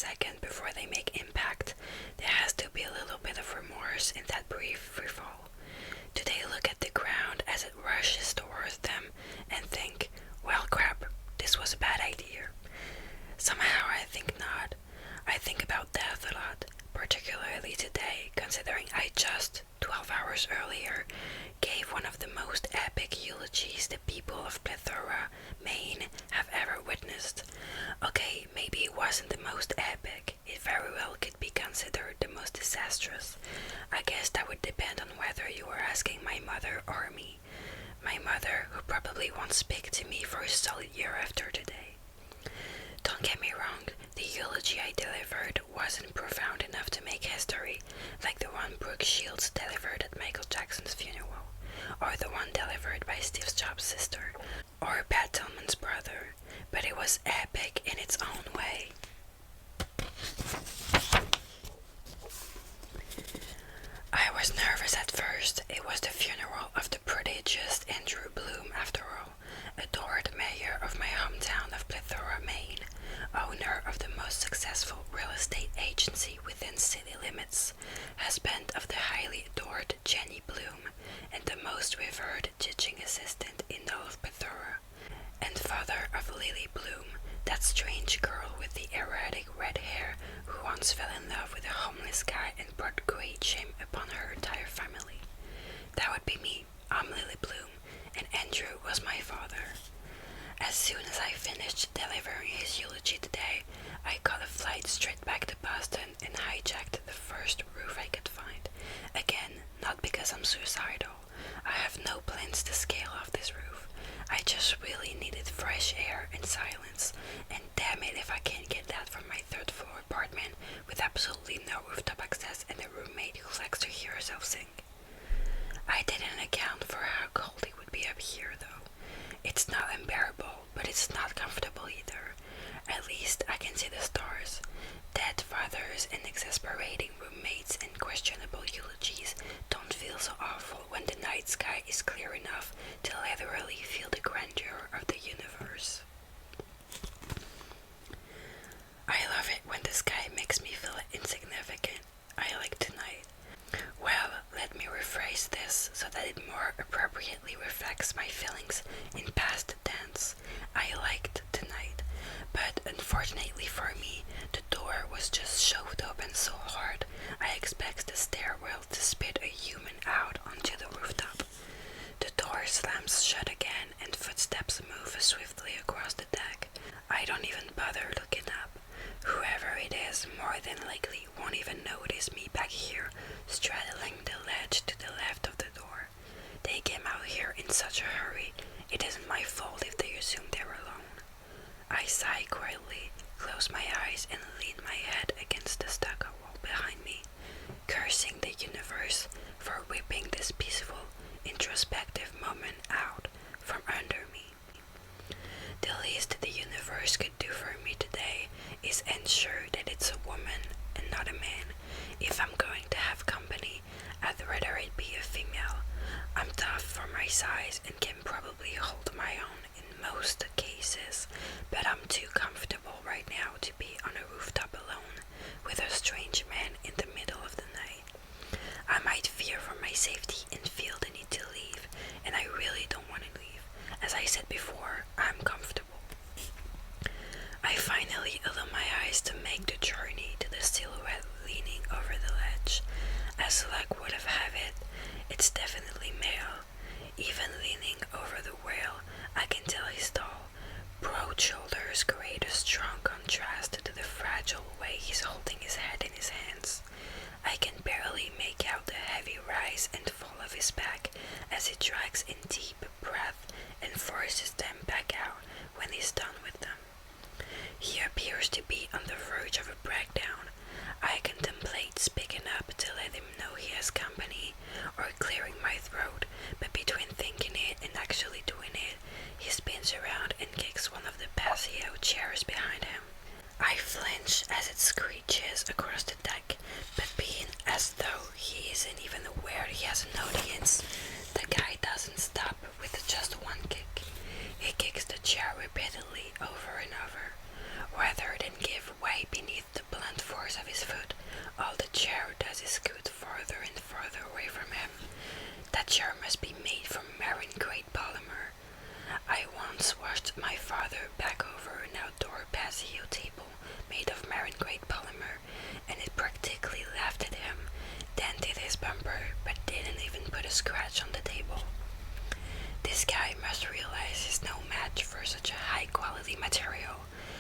second before they make impact, there has to be a little bit of remorse in that brief freefall. Do they look at the ground as it rushes towards them and think, well crap, this was a bad idea? Somehow I think not. I think about death a lot, particularly today, considering I just, 12 hours earlier, gave one of the most epic eulogies the people of Plethora, Maine, have ever witnessed. Okay, maybe it wasn't the most epic, it very well could be considered the most disastrous. I guess that would depend on whether you were asking my mother or me. My mother, who probably won't speak to me for a solid year after today. Don't get me wrong, the eulogy I delivered wasn't profound enough to make history, like the one Brooke Shields delivered at Michael Jackson's funeral, or the one delivered by Steve Jobs' sister, or Pat Tillman's brother, but it was epic in its own way. I was nervous at first. It was the funeral of the prodigious Andrew Bloom, after all, adored mayor of my hometown of Plethora, Maine, owner of the most successful real estate agency within city limits, husband of the highly adored Jenny Bloom, and the most revered judging assistant in all of Plethora, and father of Lily Bloom, that strange girl with the erratic red hair who once fell in love with a homeless guy and brought great shame upon her entire family. That would be me. I'm Lily Bloom, and Andrew was my father. As soon as I finished delivering his eulogy today, I caught a flight straight back to Boston and hijacked the first roof I could find. Again, not because I'm suicidal. I have no plans to scale off this roof. I just really needed fresh air and silence, and damn it if I can't get that from my third-floor apartment with absolutely no rooftop access and a roommate who likes to hear herself sing. I didn't account for how cold it would be up here, though. It's not unbearable, but it's not comfortable either. At least I can see the stars. Dead fathers and exasperating roommates and questionable eulogies don't feel so awful when the night sky is clear enough to literally feel the grandeur of the universe. I love it when the sky makes me feel insignificant. I like tonight. Well, let me rephrase this so that it more appropriately reflects my feelings in past tense. I liked tonight, but unfortunately for me, the door was just shoved open so hard I expect the stairwell to spit a human out onto the rooftop. The door slams shut again and footsteps move swiftly across the deck. I don't even bother looking up. Whoever it is more than likely won't even notice me back here, straddling the ledge to the left of the door. They came out here in such a hurry, it isn't my fault if they assume they're alone. I sigh quietly, close my eyes and lean my head against the stucco wall behind me, cursing the universe for whipping this peaceful, introspective moment out from under me. The least the universe could do for me today is ensure that it's a woman and not a man. If I'm going to have company, I'd rather it be a female. I'm tough for my size and can probably hold my own in most cases, but I'm too comfortable right now to be on a rooftop alone with a strange man in the middle of the night. I might fear for my safety and feel the need to leave, and I really don't want to leave. As I said before, I'm comfortable. I finally allow my eyes to make the journey to the silhouette leaning over the ledge. As luck would have it, it's definitely male. Even leaning over the whale, I can tell he's tall. Broad shoulders create a strong contrast to the fragile way he's holding his head in his hands. I can barely make out the heavy rise and fall of his back as he drags in deep breath and forces them back out when he's done with them. He appears to be on the verge of a breakdown. I contemplate speaking up to let him know he has company, or clearing my throat, but between thinking it and actually doing it, he spins around and kicks one of the patio chairs behind him. I flinch as it screeches across the deck, but being as though he isn't even aware he has an audience, the guy doesn't stop with just one kick. He kicks the chair repeatedly over and over, rather than give way beneath the blow my father back over an outdoor patio table made of marine grade polymer, and it practically laughed at him, dented his bumper, but didn't even put a scratch on the table. This guy must realize he's no match for such a high quality material,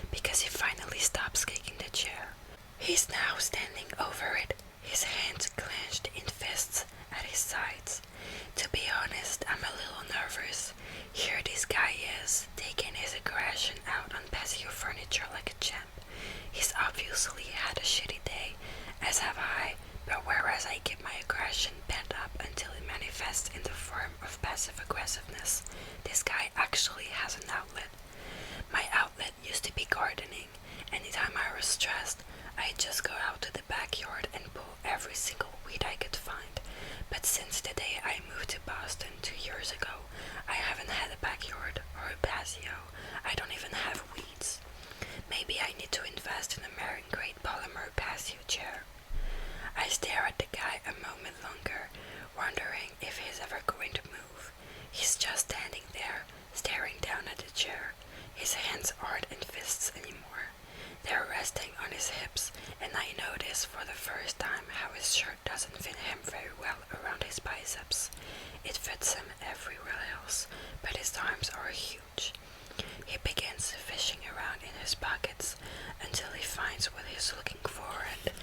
because he finally stops kicking the chair. He's now standing over it, his hands clenched in fists at his sides. To be honest, I'm a little nervous. Here this guy is, taking his aggression out on patio furniture like a champ. He's obviously had a shitty day, as have I, but whereas I keep my aggression pent up until it manifests in the form of passive aggressiveness, this guy actually has an outlet. My outlet used to be gardening. Anytime I was stressed, I'd just go out to the backyard and pull every single weed I could find. But since the day I moved to Boston 2 years ago, I haven't had a backyard or a patio. I don't even have weeds. Maybe I need to invest in a marine grade polymer patio chair. I stare at the guy a moment longer, wondering if he's ever going to move. He's just standing there, staring down at the chair. His hands aren't in fists anymore. They're resting on his hips, and I notice for the first time how his shirt doesn't fit him very well around his biceps. It fits him everywhere else, but his arms are huge. He begins fishing around in his pockets until he finds what he's looking for, and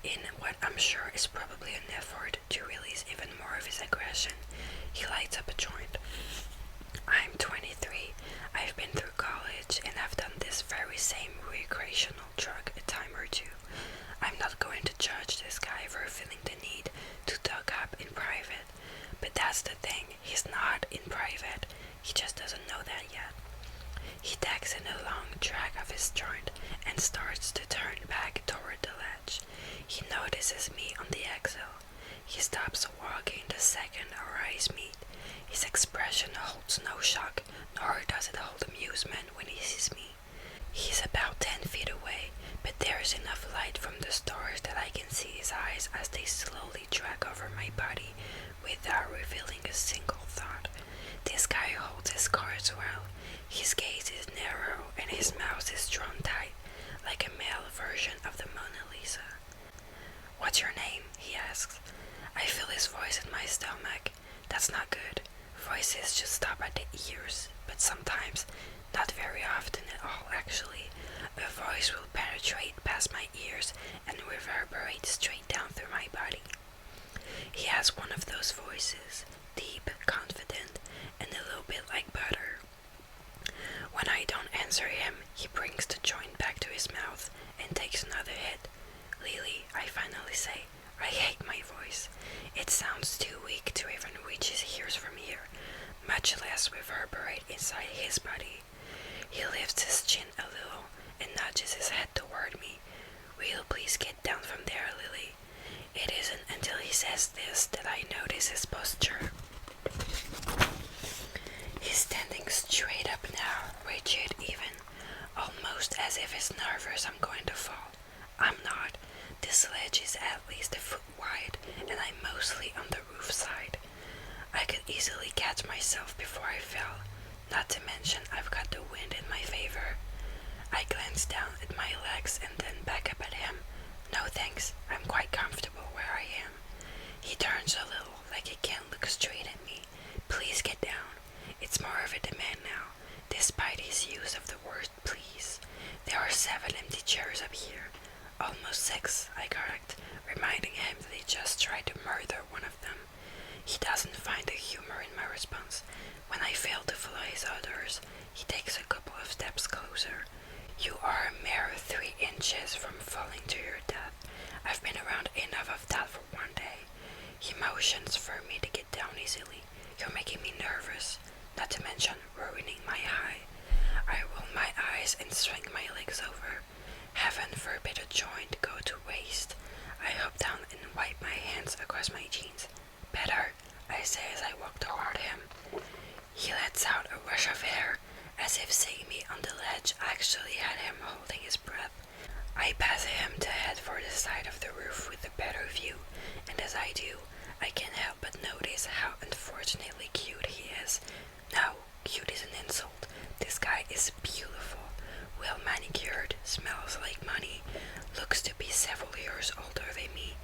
in what I'm sure is probably an effort to release even more of his aggression, he lights up a joint. I'm 23. I've been through college and I've done this very same recreational drug a time or two. I'm not going to judge this guy for feeling the need to talk up in private, but that's the thing, he's not in private. He just doesn't know that yet. He takes in a long drag of his joint and starts to turn back toward the ledge. He notices me on the exit. He stops walking the second our eyes meet. His expression holds no shock, nor does it hold amusement when he sees me. He's about 10 feet away, but there's enough light from the stars that I can see his eyes as they slowly drag over my body without revealing a single thought. This guy holds his cards well. His gaze is narrow and his mouth is drawn tight, like a male version of the Mona Lisa. "What's your name?" he asks. I feel his voice in my stomach. That's not good. Voices just stop at the ears, but sometimes, not very often at all actually, a voice will penetrate past my ears and reverberate straight down through my body. He has one of those voices, deep, confident, and a little bit like butter. When I don't answer him, he brings the joint back to his mouth and takes another hit. "Lily," I finally say, "I hate my voice. It sounds too weak to even reach his ears from here, much less reverberate inside his body." He lifts his chin a little and nudges his head toward me. "Will please get down from there, Lily." It isn't until he says this that I notice his posture. He's standing straight up now, rigid even, almost as if he's nervous I'm going to fall. I'm not. This ledge is at least a foot wide, and I'm mostly on the roof side. I could easily catch myself before I fell, not to mention I've got the wind in my favor. I glance down at my legs and then back up at him. "No thanks, I'm quite comfortable where I am." He turns a little, like he can't look straight at me. "Please get down." It's more of a demand now, despite his use of the word please. There are 7 empty chairs up here. Almost 6, I correct, reminding him that he just tried to murder one of them. He doesn't find the humor in my response. When I fail to follow his orders, he takes a couple of steps closer. "You are a mere 3 inches from falling to your death. I've been around enough of that for one day." He motions for me to get down easily. "You're making me nervous, not to mention ruining my high." I roll my eyes and swing my legs over. Heaven forbid a joint go to waste. I hop down and wipe my hands across my jeans. "Better," I say as I walk toward him. He lets out a rush of air, as if seeing me on the ledge actually had him holding his breath. I pass him to head for the side of the roof with a better view, and as I do, I can't help but notice how unfortunately cute he is. No, years older than me.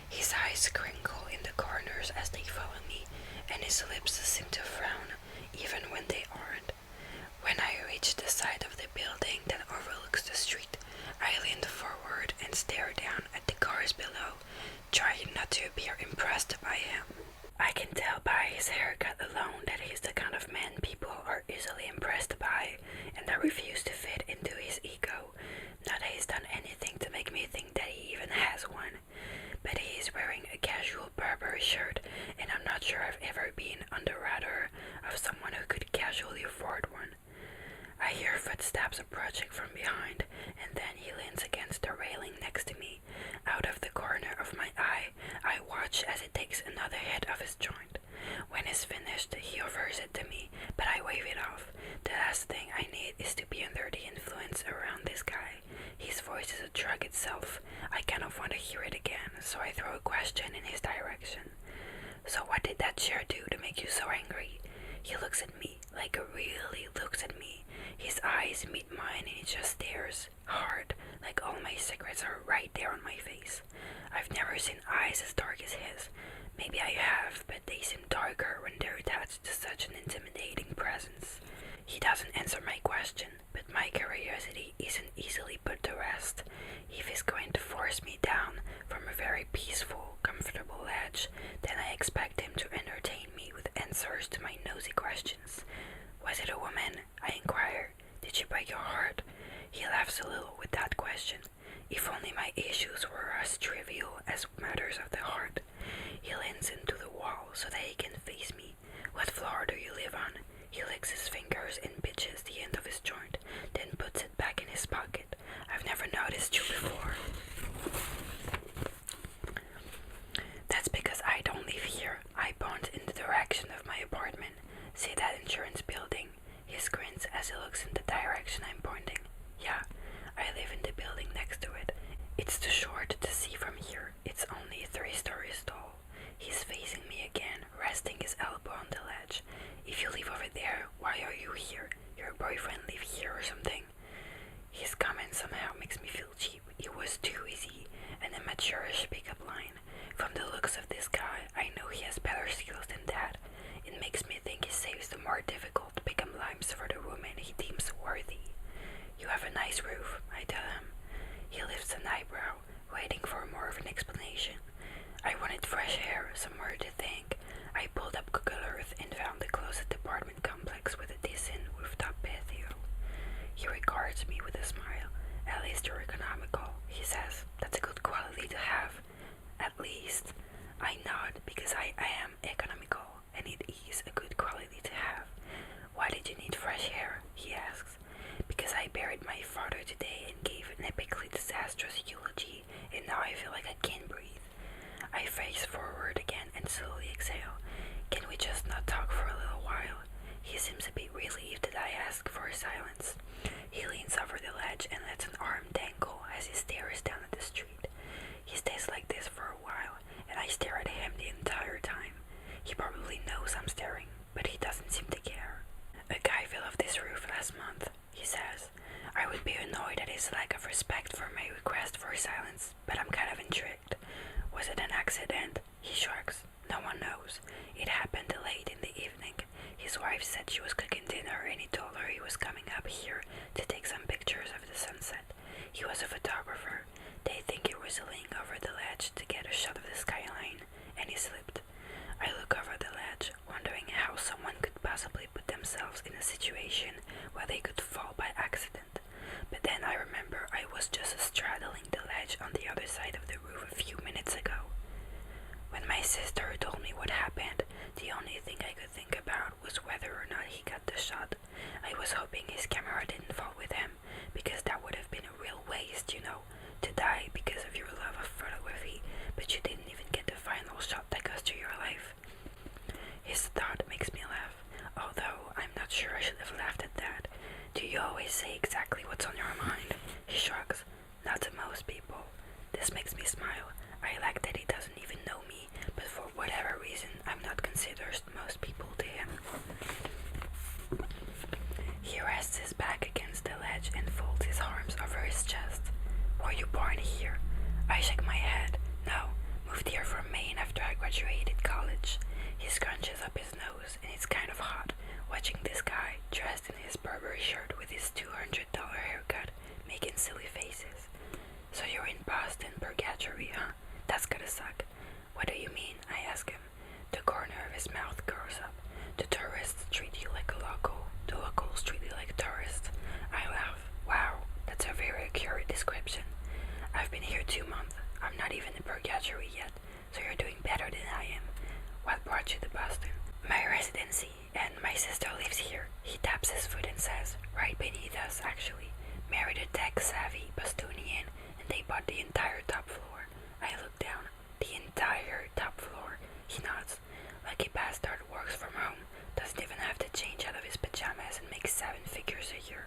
His eyes crinkle in the corners as they follow me, and his lips seem to frown, even when they aren't. When I reach the side of the building that overlooks the street, I lean forward and stare down at the cars below, trying not to appear impressed by him. I can tell by his haircut alone that he's the kind of man people are easily impressed by, and I refuse to fit into his ego. Not that he's done anything to make me think that he even has one, but he is wearing a casual Burberry shirt, and I'm not sure I've ever been on the radar of someone who could casually afford one. I hear footsteps approaching from behind, and then he leans against the railing next to me. Out of the corner of my eye, I watch as he takes another hit of his joint. When he's finished, he offers it to me, but I wave it off. The last thing I need is to be under the influence around this guy. His voice is a drug itself. I kind of want to hear it again, so I throw a question in his direction. So what did that chair do to make you so angry? He looks at me, like really looks at me. His eyes meet mine and he just stares hard, like all my secrets are right there on my face. I've never seen eyes as dark as his. Maybe I have, but they seem darker when they're attached to such an intimidating presence. He doesn't answer my question, but my curiosity isn't easily put to rest. If he's going to force me down from a very peaceful, comfortable ledge, then I expect him to entertain me with answers to my nosy questions. Was it a woman? I inquire. Did she break your heart? He laughs a little with that question. If only my issues were as trivial as matters of the heart. He leans into the wall so that he can face me. What floor do you live on? He licks his fingers and pinches the end of his joint, then puts it back in his pocket. I've never noticed you before. That's because I don't live here. I point in the direction of my apartment. See that insurance building? He grins as he looks in the direction I'm pointing. Yeah, I live in the building next to it. It's too short to see from here. It's only 3 stories tall. He's facing me again, resting his elbow on the ledge. If you live over there, why are you here? Your boyfriend live here or something? His comment somehow makes me feel cheap. It was too easy, an amateurish pickup line. From the looks of this guy, I know he has better skills than that. It makes me think he saves the more difficult pickup lines for the woman he deems worthy. You have a nice roof, I tell him. He lifts an eyebrow, waiting for more of an explanation. I wanted fresh air, somewhere to think. I pulled up Google Earth and found the closest apartment complex with a decent rooftop patio. He regards me with a smile. At least you're economical, he says. That's a good quality to have. At least. I nod because I am economical, and it is a good quality to have. Why did you need fresh air? He asks. Because I buried my father today and gave an epically disastrous eulogy, and now I feel like I can't breathe. I face forward again and slowly exhale. Can we just not talk for a little while? He seems a bit relieved that I ask for silence. He leans over the ledge and lets an arm dangle as he stares down at the street. He stays like this for a while, and I stare at him the entire time. He probably knows I'm staring, but he doesn't seem to care. A guy fell off this roof last month, he says. I would be annoyed at his lack of respect for my request for silence, but I'm kind of intrigued. Was it an accident? He shrugs. No one knows. It happened late in the evening. His wife said she was cooking dinner and he told her he was coming up here to take some pictures of the sunset. He was a photographer. They think he was leaning over the ledge to get a shot of the skyline, and he slipped. I look over the ledge, wondering how someone could possibly put themselves in a situation where they could fall by accident. But then I remember I was just straddling the ledge on the other side graduated college. He scrunches up his nose, and it's kind of hot watching this guy dressed in his Burberry shirt with his $200 haircut making silly faces. So you're in Boston, purgatory, huh? That's gonna suck. What do you mean? I ask him. The corner of his mouth curls up. The tourists treat you like a local. The locals treat you like tourists. I laugh. Wow, that's a very accurate description. I've been here 2 months. I'm not even in purgatory yet, so you're doing better than I am. What brought you to Boston? My residency, and my sister lives here. He taps his foot and says, right beneath us, actually. Married a tech-savvy Bostonian, and they bought the entire top floor. I look down. The entire top floor. He nods. Lucky bastard works from home. Doesn't even have to change out of his pajamas and makes 7 figures a year.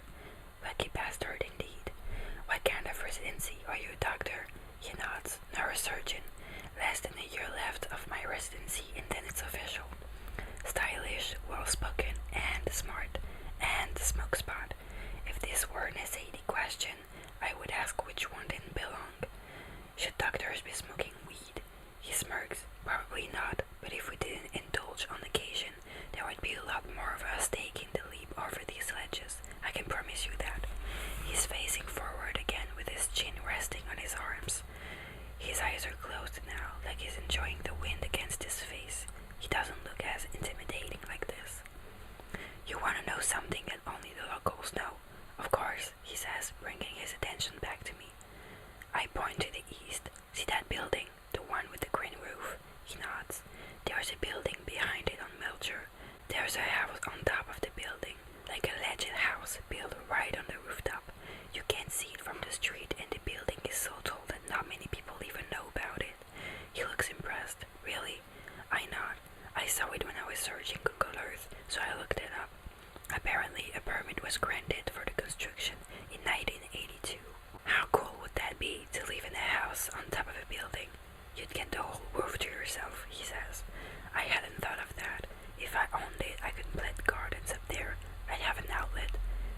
Lucky bastard indeed. What kind of residency? Are you a doctor? He nods. Neurosurgeon. Less than a year left of my residency, and then it's official. Stylish, well-spoken, and smart, and smoke spot. If this were an SAT question, I would ask which one didn't belong. Should doctors be smoking weed? He smirks. Probably not, but if we didn't indulge on occasion, there would be a lot more of us taking the leap over these ledges. I can promise you that. He's facing forward again with his chin resting on his arms. His eyes are closed now, like he's enjoying the wind against his face. He doesn't look as intimidating like this. You want to know something that only the locals know? Of course, he says, bringing his attention back to me. I point to the east. See that building? The one with the green roof? He nods. There's a building behind it on Melcher. There's a house on top of the building, like a legend house built right on the rooftop. You can't see it from the street, and the building is so tall that not many people even know about it. He looks impressed. Really? I nod. I saw it when I was searching Google Earth, so I looked it up. Apparently, a permit was granted for the construction in 1982. How cool would that be, to live in a house on top of a building? You'd get the whole roof to yourself, he says. I hadn't thought of that. If I owned it, I could plant gardens up there. I'd have an outlet.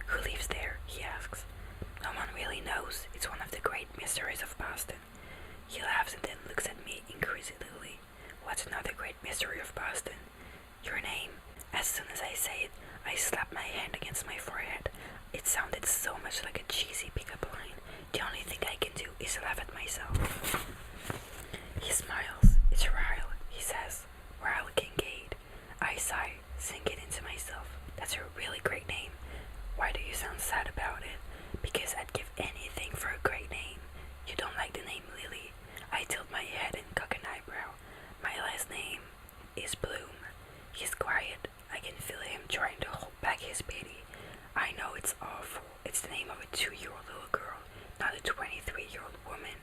Who lives there? He asks. No one really knows. It's one of the great mysteries of Boston. He laughs and then looks at me incredulously. What's another great mystery of Boston? Your name. As soon as I say it, I slap my hand against my forehead. It sounded so much like a cheesy pickup line. The only thing I can do is laugh at myself. He smiles. It's Ryle, he says. Ryle Kincaid. I sigh, sink it into myself. That's a really great name. Why do you sound sad about it? Because I'd give anything for a great name. You don't like the name Lily? I tilt my head and cock an eyebrow. My last name is Bloom. He's quiet. I can feel him trying to hold back his pity. I know it's awful. It's the name of a 2-year-old little girl, not a 23-year-old woman.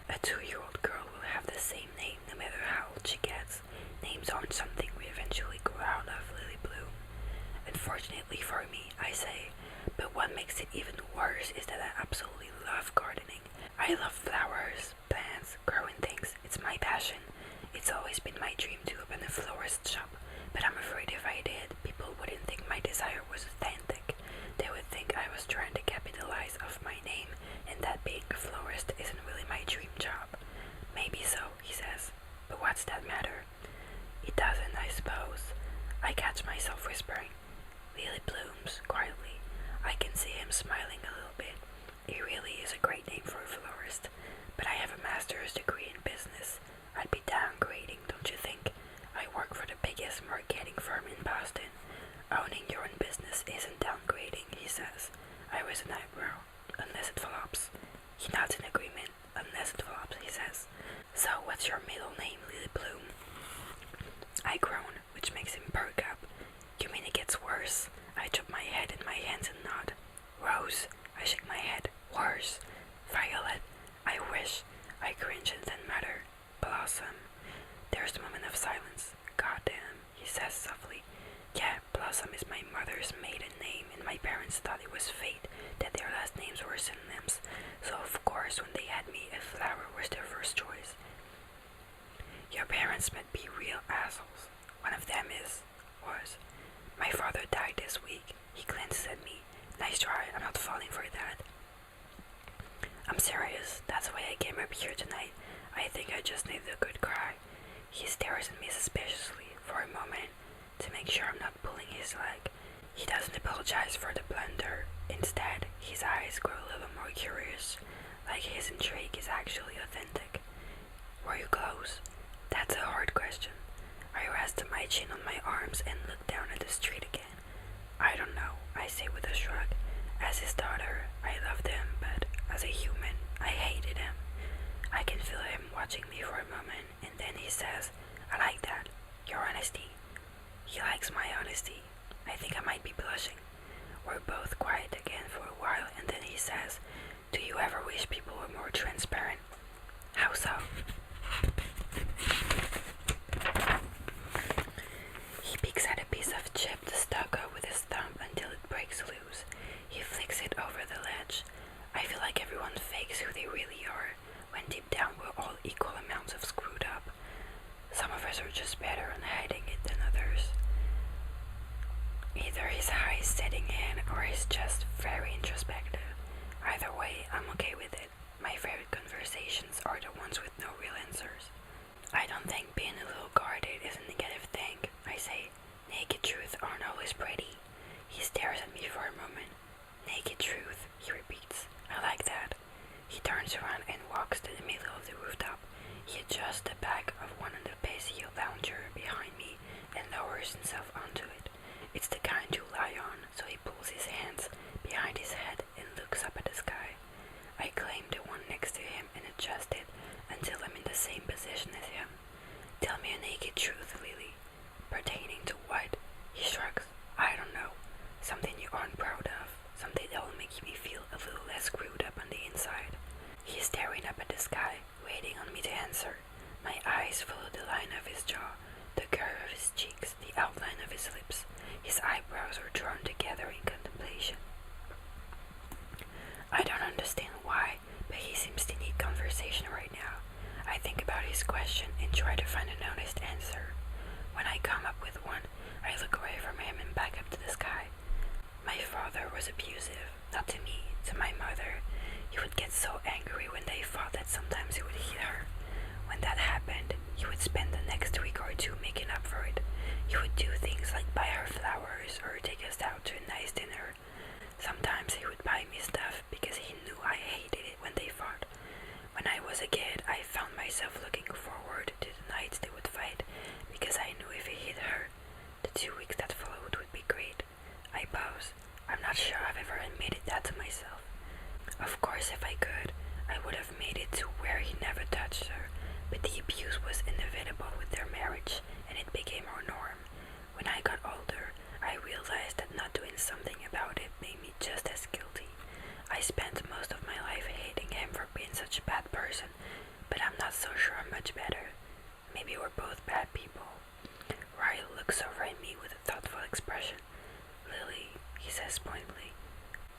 A 2-year-old girl will have the same name no matter how old she gets. Names aren't something we eventually grow out of, Lily Bloom. Unfortunately for me, I say, but what makes it even worse is that I absolutely love gardening. I love flowers, plants, growing things. It's my passion. It's always been my dream to open a florist shop, but I'm afraid if I did, people wouldn't think my desire was authentic. They would think I was trying to capitalize off my name, and that being a florist isn't really my dream job. Maybe so, he says, but what's that matter? It doesn't, I suppose. I catch myself whispering. Lily blooms quietly. I can see him smiling a little bit. It really is a great name for a florist, but I have a master's degree in business. I'd be downgrading, don't you think? I work for the biggest marketing firm in Boston. Owning your own business isn't downgrading, he says. I raise an eyebrow. Unless it flops. He nods in agreement. Unless it flops, he says. So, what's your middle name, Lily Bloom? I groan, which makes him perk up. You mean it gets worse? I drop my head in my hands and nod. Rose. I shake my head. Worse. Violet. I wish. I cringe and then mutter. Blossom. There's a moment of silence. Goddamn, he says softly. Yeah, Blossom is my mother's maiden name, and my parents thought it was fate that their last names were synonyms. So of course, when they had me, a flower was their first choice. Your parents might be real assholes. One of them was. My father died this week. He glances at me. Nice try, I'm not falling for that. I'm serious. That's why I came up here tonight. I think I just needed a good cry. He stares at me suspiciously for a moment to make sure I'm not pulling his leg. He doesn't apologize for the blunder. Instead, his eyes grow a little more curious, like his intrigue is actually authentic. Were you close? That's a hard question. I rest my chin on my arms and look down at the street again. I don't know, I say with a shrug. As his daughter, I loved him, but as a human, I hated him. I can feel him watching me for a moment, and then he says, I like that. Your honesty. He likes my honesty. I think I might be blushing. We're both quiet again for a while, and then he says, do you ever wish people were more transparent? How so? He picks at a piece of chipped stucco with his thumb until it breaks loose. He flicks it over the ledge. I feel like everyone fakes who they really are, when deep down we're all equal amounts of screwed up. Some of us are just better at hiding it than others. Either his high is setting in or he's just very introspective. Either way, I'm okay with it. My favorite conversations are the ones with no real answers. I don't think being a little guarded is a negative thing. I say, naked truth aren't always pretty. He stares at me for a moment. Naked truth, he repeats. I like that. He turns around and walks to the middle of the rooftop. He adjusts the back of one of the Paseo lounger behind me and lowers himself onto it. It's the kind you lie on, so he pulls his hands behind his head and looks up at the sky. I claim the one next to him and adjust it until I'm in the same position as him. Tell me a naked truth, Lily. Pertaining to what? He shrugs. I don't know. Something you aren't proud of. Something that will make me feel a little less screwed up on the inside. He is staring up at the sky, waiting on me to answer. My eyes follow the line of his jaw, the curve of his cheeks, the outline of his lips. His eyebrows are drawn together in contemplation. I don't understand why, but he seems to need conversation right now. I think about his question and try to find an honest answer. When I come up with one, I look away from him and back up to the sky. My father was abusive, not to me, to my mother. He would get so angry when they fought that sometimes he would hit her. When that happened, he would spend the next week or two making up for it. He would do things like buy her flowers or take us out to a nice dinner. Sometimes he would buy me stuff because he knew I hated it when they fought. When I was a kid, I found myself looking forward to the nights they would fight because I knew if he hit her, the 2 weeks that followed would be great. I pause. I'm not sure I've ever admitted that to myself. Of course, if I could, I would have made it to where he never touched her, but the abuse was inevitable with their marriage, and it became our norm. When I got older, I realized that not doing something about it made me just as guilty. I spent most of my life hating him for being such a bad person, but I'm not so sure I'm much better. Maybe we're both bad people. Ryle looks over at me with a thoughtful expression. Lily, he says pointedly,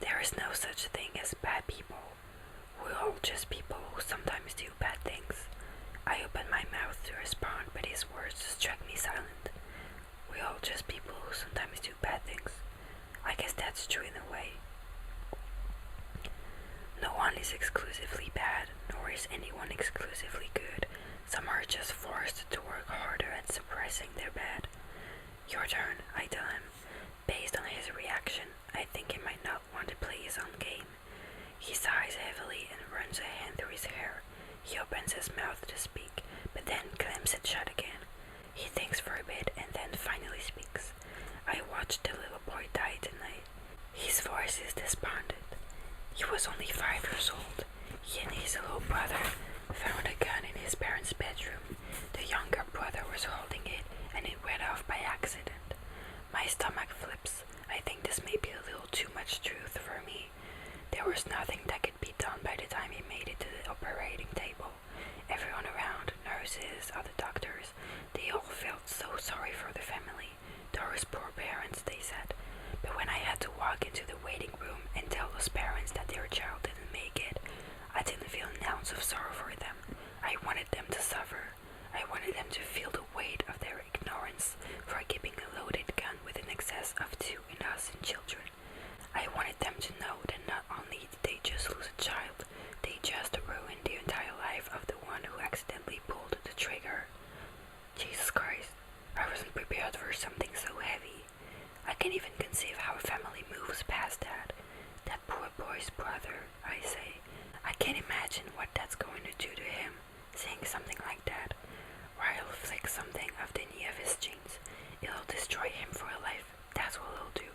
there is no such thing as bad people. We're all just people who sometimes do bad things. I open my mouth to respond, but his words struck me silent. We're all just people who sometimes do bad things. I guess that's true in a way. No one is exclusively bad, nor is anyone exclusively good. Some are just forced to work harder at suppressing their bad. Your turn, I tell him. Based on his reaction, I think he might not want to play his own game. He sighs heavily and runs a hand through his hair. He opens his mouth to speak, but then clamps it shut again. He thinks for a bit and then finally speaks. I watched the little boy die tonight. His voice is despondent. He was only 5 years old. He and his little brother found a gun in his parents' bedroom. The younger brother was holding it and it went off by accident. My stomach flips. I think this may be a little too much truth for me. There was nothing that could be done by the time he made it to the operating table. Everyone around, nurses, other doctors, they all felt so sorry for the family. Those poor parents, they said. But when I had to walk into the waiting room and tell those parents that their child didn't make it, I didn't feel an ounce of sorrow for them. I wanted them to suffer. I wanted them to feel the weight of their ignorance for keeping a loaded gun with an excess of 2 innocent children. I wanted them to know that not only did they just lose a child, they just ruined the entire life of the one who accidentally pulled the trigger. of the knee of his jeans. It'll destroy him for life. That's what it'll do.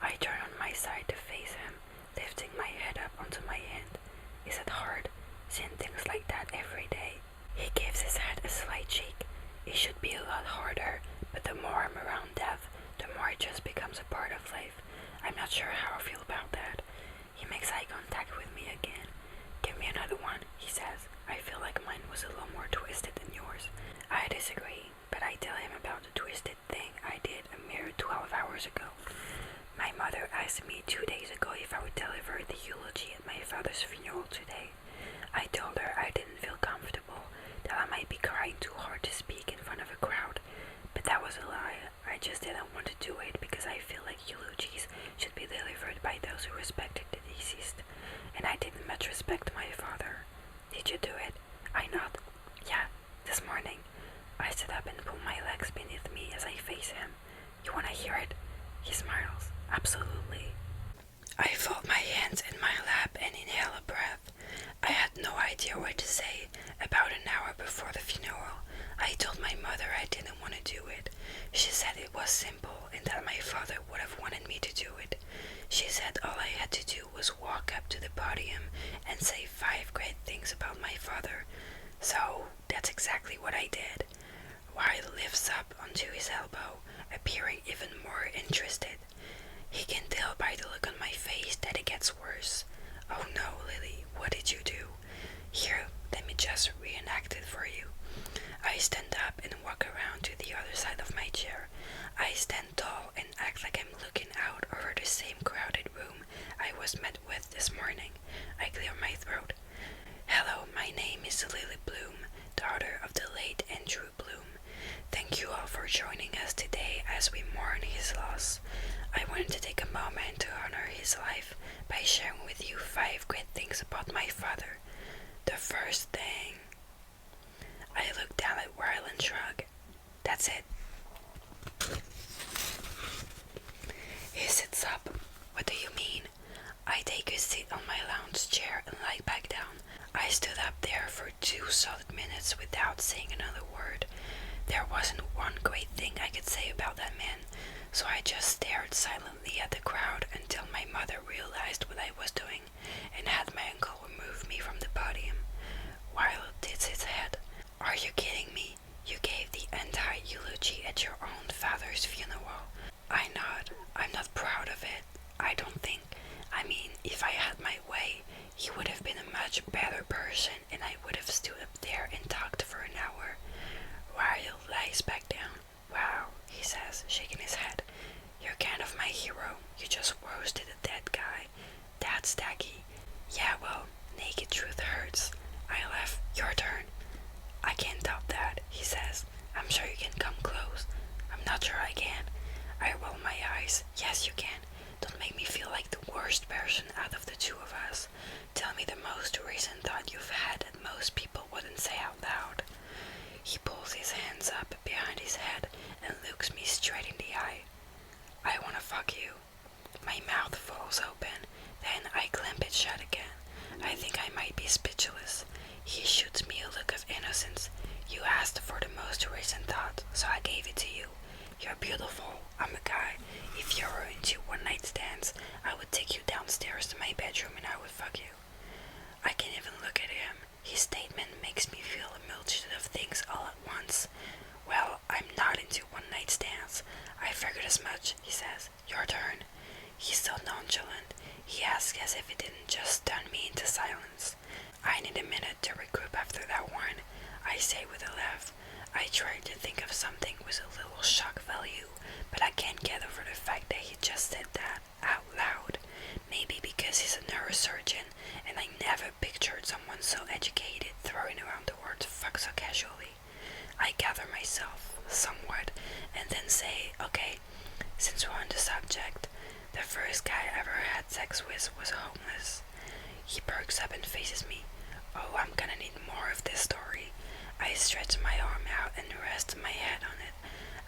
I turn on my side to face him, lifting my head up onto my hand. Is it hard, seeing things like that every day? He gives his head a slight shake. It should be a lot harder, but the more I'm around death, the more it just becomes a part of life. I'm not sure how I feel about that. He makes eye contact with me again. Give me another one, he says. I feel like mine was a little more twisted than yours. I disagree, but I tell him about the twisted thing I did a mere 12 hours ago. My mother asked me 2 days ago if I would deliver the eulogy at my father's funeral today. I told her I didn't feel comfortable, that I might be crying too hard to speak in front of a crowd. But that was a lie. I just didn't want to do it because I feel like eulogies should be delivered by those who respected the deceased. And I didn't much respect my father. Did you do it? I nod. Yeah, this morning. I sit up and pull my legs beneath me as I face him. You wanna hear it? He smiles. Absolutely. I fold my hands in my lap and inhale a breath. I had no idea what to say. About an hour before the funeral, I told my mother I didn't want to do it. She said it was simple and that my father would have wanted me to do it. She said all I had to do was walk up to the podium and say 5 great things about my father. So that's exactly what I did. Ryle lifts up onto his elbow, appearing even more interested. He can tell by the look on my face that it gets worse. Oh no, Lily, what did you do? Here, let me just reenact it for you. I stand up and walk around to the other side of my chair. I stand tall and act like I'm looking out over the same crowded room I was met with this morning. I clear my throat. Hello, my name is Lily Bloom, daughter of the late Andrew Bloom. Thank you all for joining us today as we mourn his loss. I wanted to take a moment to honor his life by sharing with you 5 great things about my father. The first thing... I look down at Ryle and shrug. That's it. He sits up. What do you mean? I take a seat on my lounge chair and lie back down. I stood up there for 2 solid minutes without saying another word. There wasn't one great thing I could say about that man, so I just stared silently at the crowd until my mother realized what I was doing and had my uncle remove me from the podium. Ryle tilts his head. Are you kidding me? You gave the entire eulogy at your own father's funeral. I nod. I'm not proud of it. I don't think. I mean, if I had my way, he would have been a much better person and I would have stood up there and talked for an hour. Ryle lies back down. Wow, he says, shaking his head. You're kind of my hero. You just roasted a dead guy. That's tacky. Yeah, well, naked truth hurts. I laugh. Your turn. I can't top that, he says. I'm sure you can come close. I'm not sure I can. I roll my eyes. Yes, you can. Don't make me feel like the worst person out of the 2 of us. Tell me the most recent thought you've had that most people wouldn't say out loud. He pulls his hands up behind his head and looks me straight in the eye. I wanna fuck you. My mouth falls open, then I clamp it shut again. I think I might be speechless. He shoots me a look of innocence. You asked for the most recent thought, so I gave it to you. You're beautiful. I'm a guy. If you were into one-night stands, I would take you downstairs to my bedroom and I would fuck you. I can't even look at him. His statement makes me feel a multitude of things all at once. Well, I'm not into one-night stands. I figured as much, he says. Your turn. He's so nonchalant. He asks as if it didn't just stun me into silence. I need a minute to regroup after that one, I say with a laugh. I try to think of something with a little shock value, but I can't get over the fact that he just said that out loud. Maybe because he's a neurosurgeon, and I never pictured someone so educated throwing around the word fuck so casually. I gather myself, somewhat, and then say, okay, since we're on the subject, the first guy I ever had sex with was homeless. He perks up and faces me. Oh, I'm gonna need more of this story. I stretch my arm out and rest my head on it.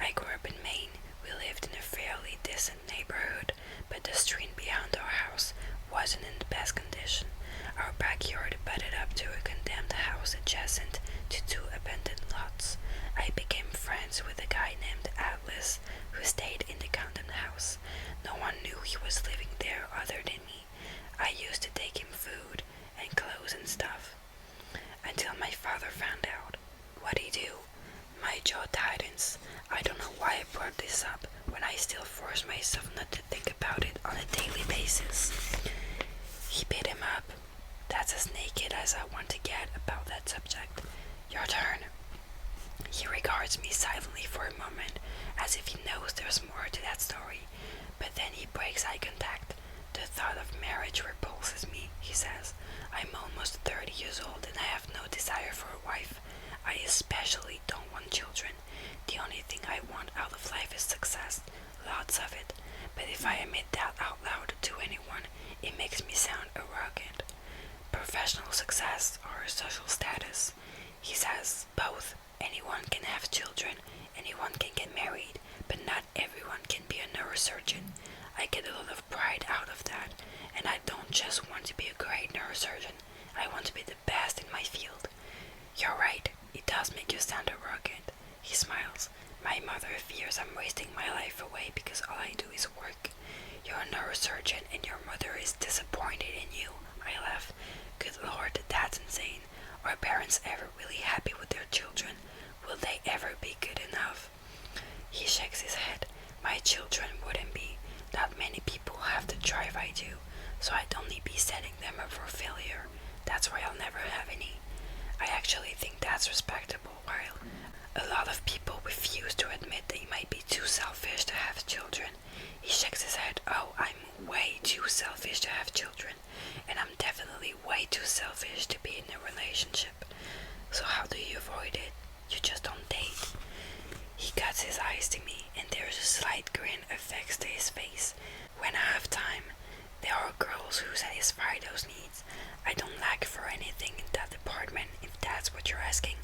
I grew up in Maine. We lived in a fairly decent neighborhood, but the street behind our house wasn't in the best condition. Our backyard butted up to a condemned house adjacent to 2 abandoned lots. I became friends myself not to think about it on a daily basis. He beat him up. That's as naked as I want to get about that subject. Your turn. He regards me silently for a moment, as if he knows there's more to that story, but then he breaks eye contact. The thought of marriage repulses me, he says. I'm almost 30 years old and I have no desire for a wife. I especially don't want children. The only thing I want out of life is success, lots of it. But if I admit that out loud to anyone, it makes me sound arrogant. Professional success or social status? He says both. Anyone can have children, anyone can get married, but not everyone can be a neurosurgeon. I get a lot of pride out of that, and I don't just want to be a great neurosurgeon, I want to be the best in my field. You're right, it does make you sound arrogant. He smiles. My mother fears I'm wasting my life away because all I do is work. You're a neurosurgeon and your mother is disappointed in you. I laugh. Good Lord, that's insane. Are parents ever really happy with their children? Will they ever be good enough? He shakes his head. My children wouldn't be. Not many people have the drive I do, so I'd only be setting them up for failure. That's why I'll never have any. I actually think that's respectable, Ryle. A lot of people refuse to admit they might be too selfish to have children. He shakes his head. Oh, I'm way too selfish to have children, and I'm definitely way too selfish to be in a relationship. So how do you avoid it? You just don't date. He cuts his eyes to me, and there's a slight grin affixed to his face. When I have time, there are girls who satisfy those needs. I don't lack for anything in that department, if that's what you're asking,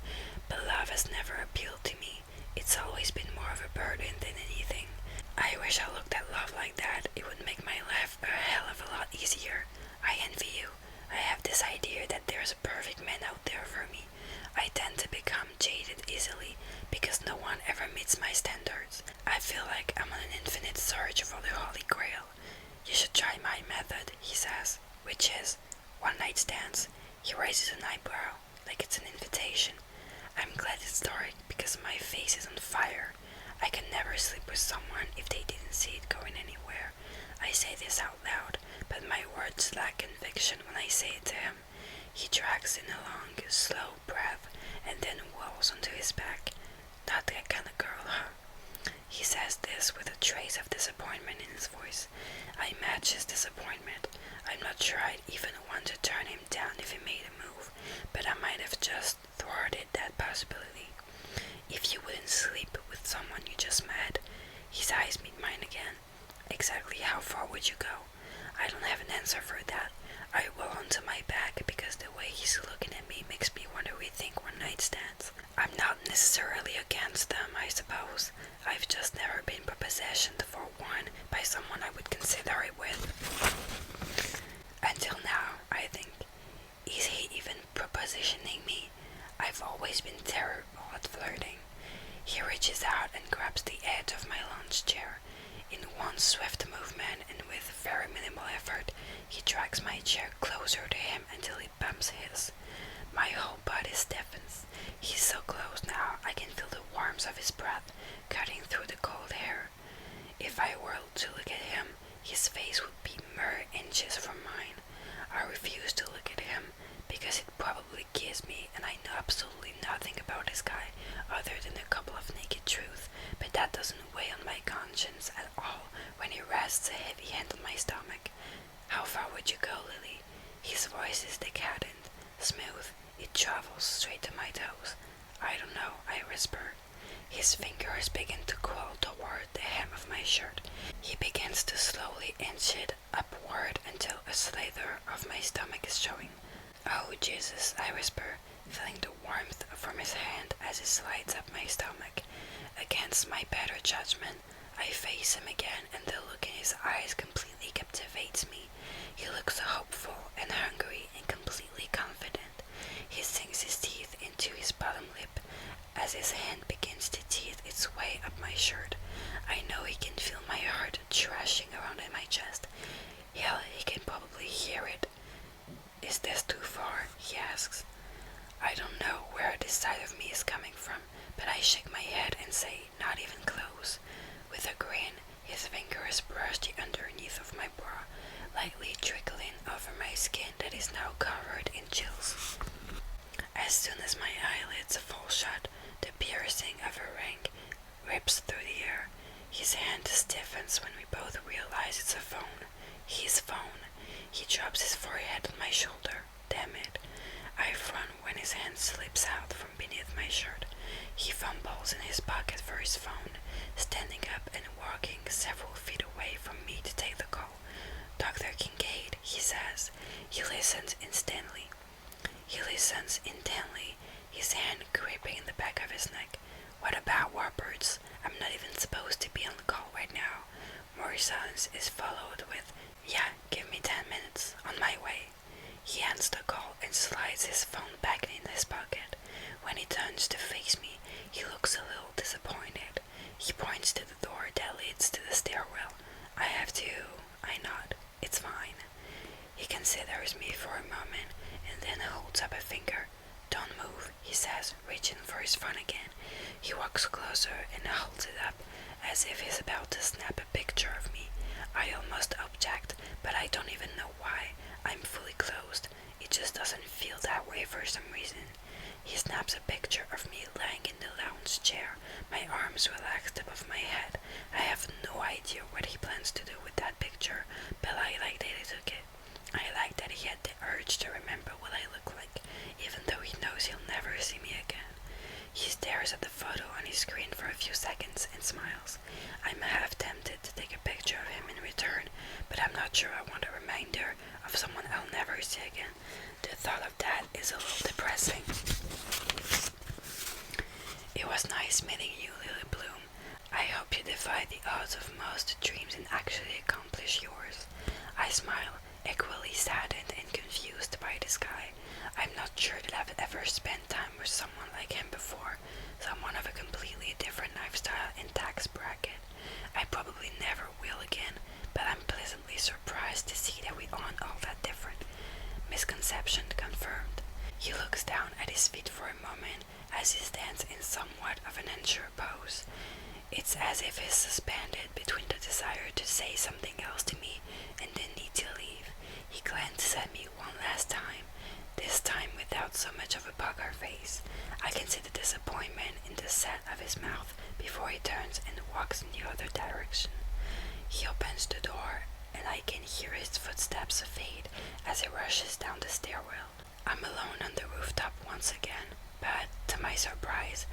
but love has never appealed to me. It's always been more of a burden than anything. I wish I looked at love like that. It would make my life a hell of a lot easier. I envy you. I have this idea that there's a perfect man out there for me. I tend to become jaded easily because no one ever meets my standards. I feel like I'm on an infinite search for the Holy Grail. You should try my method, he says, which is one night stands. He raises an eyebrow, like it's an invitation. I'm glad it's dark because my face is on fire. I can never sleep with someone if they didn't see it going anywhere. I say this out loud, but my words lack conviction when I say it to him. He drags in a long, slow breath and then walls onto his back. Not that kind of girl, huh? He says this with a trace of disappointment in his voice. I match his disappointment. I'm not sure I'd even want to turn him down if he made a move, but I might have just thwarted that possibility. If you wouldn't sleep with someone you just met, his eyes meet mine again. Exactly how far would you go? I don't have an answer for that. I roll onto my back because the way he's looking at me makes me want to rethink one night stands. I'm not necessarily against them, I suppose. I've just never been propositioned for one by someone I would consider it with. Until now, I think. Is he even propositioning me? I've always been terrible at flirting. He reaches out and grabs the edge of my lounge chair. In one swift movement and with very minimal effort, he drags my chair closer to him until he bumps his. My whole body stiffens. He's so close now, I can feel the warmth of his breath cutting through the cold hair. If I were to look at him, his face would be mere inches from mine. I refuse to look at him because it probably kills me, and I know absolutely nothing about this guy other than a couple of naked truths, but that doesn't weigh on my conscience at all when he rests a heavy hand on my stomach. How far would you go, Lily? His voice is decadent, smooth. It travels straight to my toes. I don't know, I whisper. His fingers begin to crawl toward the hem of my shirt. He begins to slowly inch it upward until a slither of my stomach is showing. Oh, Jesus, I whisper, feeling the warmth from his hand as he slides up my stomach. Against my better judgment, I face him again, and the look in his eyes completely captivates me. He looks so hopeful and hungry and completely confident. He sinks his teeth into his bottom lip as his hand begins to teeth its way up my shirt. I know he can feel my heart thrashing around in my chest. Hell, he can probably hear it. Is this too far? He asks. I don't know where this side of me is coming from, but I shake my head and say, not even close. With a grin, His fingers brushed the underneath of my bra, lightly trickling over my skin that is now covered in chills. As soon as my eyelids fall shut, the piercing of a ring rips through the air. His hand stiffens when we both realize it's a phone. His phone. He drops his forehead on my shoulder. Damn it. I run when his hand slips out from beneath my shirt. He fumbles in his pocket for his phone, standing up and walking several feet away from me to take the call. Dr. Kincaid, he says. He listens intently, his hand gripping the back of his neck. What about Warbirds? I'm not even supposed to be on the call right now. More silence is followed with, yeah, give me 10 minutes. On my way. He ends the call and slides his phone back in his pocket. When he turns to face me, he looks a little disappointed. He points to the door that leads to the stairwell. I nod. It's fine. He considers me for a moment and then holds up a finger. Don't move, he says, reaching for his phone again. He walks closer and holds it up as if he's about to snap a picture of me. I almost object, but I don't even know why. I'm fully closed. It just doesn't feel that way for some reason. He snaps a picture of me lying in the lounge chair, my arms relaxed above my head. I have no idea what he plans to do with that picture, but I like that he took it. I like that he had the urge to remember what I look like, even though he knows he'll never see me again. He stares at the photo on his screen for a few seconds and smiles. I'm half tempted to take a picture of him in return, but I'm not sure I want a reminder of someone I'll never see again. The thought of that is a little depressing. It was nice meeting you, Lily Bloom. I hope you defy the odds of most dreams and actually accomplish yours. I smile, equally saddened and confused by this guy. I'm not sure that I've ever spent time with someone like him before, someone of a completely different lifestyle and tax bracket. I probably never will again, but I'm pleasantly surprised to see that we aren't all that different. Misconception confirmed. He looks down at his feet for a moment as he stands in somewhat of an unsure pose. It's as if he's suspended between the desire to say something else to me and the need to leave. He glances at me one last time, this time without so much of a poker face. I can see the disappointment in the set of his mouth before he turns and walks in the other direction. He opens the door, and I can hear his footsteps fade as he rushes down the stairwell. I'm alone on the rooftop once again, but to my surprise,